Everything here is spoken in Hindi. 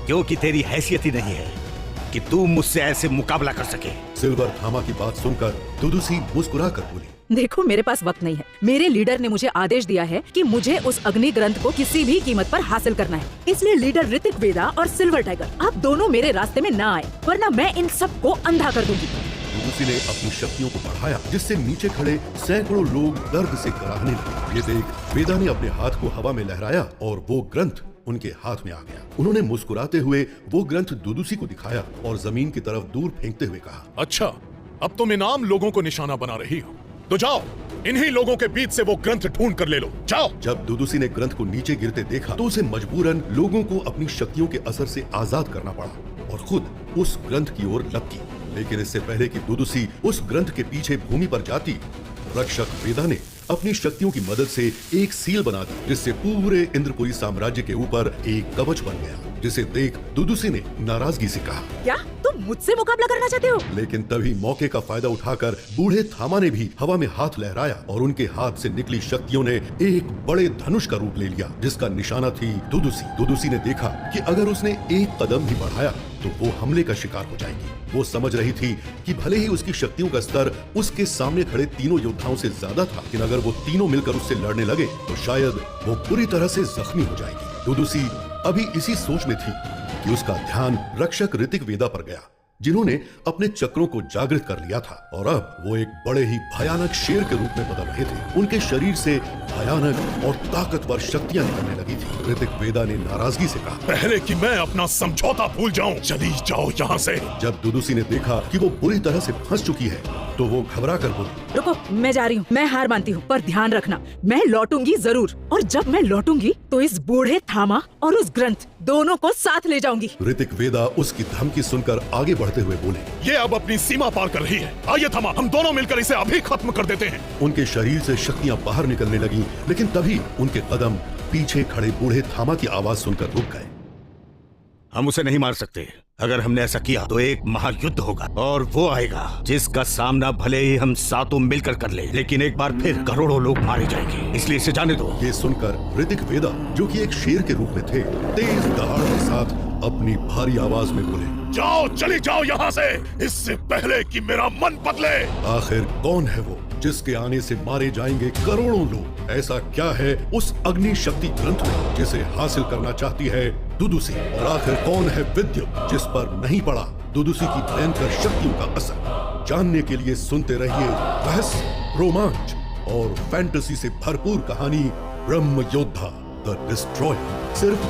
क्योंकि तेरी हैसियत ही नहीं है कि तू मुझसे ऐसे मुकाबला कर सके। सिल्वर थामा की बात सुनकर दुदुसी मुस्कुरा कर बोली, देखो मेरे पास वक्त नहीं है। मेरे लीडर ने मुझे आदेश दिया है कि मुझे उस अग्नि ग्रंथ को किसी भी कीमत पर हासिल करना है। इसलिए लीडर ऋतिक वेदा और सिल्वर टाइगर, आप दोनों मेरे रास्ते में ना आए, वरना मैं इन सबको अंधा कर दूंगी। दुदुसी ने अपनी शक्तियों को बढ़ाया, जिससे नीचे खड़े सैकड़ों लोग दर्द से कराहने लगे। ये देख वेदा ने अपने हाथ को हवा में लहराया और वो ग्रंथ उनके हाथ में आ गया। उन्होंने मुस्कुराते हुए वो ग्रंथ दुदुसी को दिखाया और जमीन की तरफ दूर फेंकते हुए कहा, अच्छा, अब तुम इनाम लोगों को निशाना बना रही हो, तो जाओ इन्हीं लोगों के बीच से वो ग्रंथ ढूंढ कर ले लो, जाओ। जब दुदुसी ने ग्रंथ को नीचे गिरते देखा तो उसे मजबूरन लोगों को अपनी शक्तियों के असर से आजाद करना पड़ा और खुद उस ग्रंथ की ओर लपकी। लेकिन इससे पहले कि दुदुसी उस ग्रंथ के पीछे भूमि पर जाती, रक्षक वेदा ने अपनी शक्तियों की मदद से एक सील बना दी, जिससे पूरे इंद्रपुरी साम्राज्य के ऊपर एक कवच बन गया। जिसे देख दुदुसी ने नाराजगी से कहा, क्या तुम मुझसे मुकाबला करना चाहते हो? लेकिन तभी मौके का फायदा उठाकर बूढ़े थामा ने भी हवा में हाथ लहराया और उनके हाथ से निकली शक्तियों ने एक बड़े धनुष का रूप ले लिया, जिसका निशाना थी दुदुसी। दुदुसी ने देखा कि अगर उसने एक कदम भी बढ़ाया तो वो हमले का शिकार हो जाएगी। वो समझ रही थी कि भले ही उसकी शक्तियों का स्तर उसके सामने खड़े तीनों योद्धाओं से ज्यादा था, लेकिन अगर वो तीनों मिलकर उससे लड़ने लगे तो शायद वो पूरी तरह से जख्मी हो जाएगी। दुदुसी अभी इसी सोच में थी कि उसका ध्यान रक्षक ऋतिक वेदा पर गया, जिन्होंने अपने चक्रों को जागृत कर लिया था और अब वो एक बड़े ही भयानक शेर के रूप में बदल रहे थे। उनके शरीर से भयानक और ताकतवर शक्तियां निकलने लगी थी। ऋतिक वेदा ने नाराजगी से कहा, पहले कि मैं अपना समझौता भूल जाऊं, चली जाओ यहाँ से। जब दुदुसी ने देखा कि वो बुरी तरह से फंस चुकी है तो वो घबरा कर बोली, रुको, मैं जा रही हूँ, मैं हार मानती हूँ, पर ध्यान रखना मैं लौटूंगी जरूर, और जब मैं लौटूंगी तो इस बूढ़े थामा और उस ग्रंथ दोनों को साथ ले जाऊंगी। ऋतिक वेदा उसकी धमकी सुनकर आगे बढ़ते हुए बोले, ये अब अपनी सीमा पार कर रही है, आइए थामा, हम दोनों मिलकर इसे अभी खत्म कर देते हैं। उनके शरीर से शक्तियां बाहर निकलने लगी, लेकिन तभी उनके कदम पीछे खड़े बूढ़े थामा की आवाज सुनकर रुक गए। हम उसे नहीं मार सकते। अगर हमने ऐसा किया तो एक महायुद्ध होगा और वो आएगा जिसका सामना भले ही हम सातों मिलकर कर ले, लेकिन एक बार फिर करोड़ों लोग मारे जाएंगे, इसलिए इसे जाने दो। ये सुनकर ऋतिक वेदा, जो कि एक शेर के रूप में थे, तेज दहाड़ के साथ अपनी भारी आवाज में बोले, जाओ, चली जाओ यहाँ से, इससे पहले कि मेरा मन बदले। आखिर कौन है वो जिसके आने से मारे जाएंगे करोड़ों लोग? ऐसा क्या है उस अग्नि शक्ति ग्रंथ में जिसे हासिल करना चाहती है दुदुसी? और आखिर कौन है विद्युत जिस पर नहीं पड़ा दुदुसी की भयंकर शक्तियों का असर? जानने के लिए सुनते रहिए रहस्य, रोमांच और फैंटेसी से भरपूर कहानी ब्रह्म योद्धा द डिस्ट्रॉयर, सिर्फ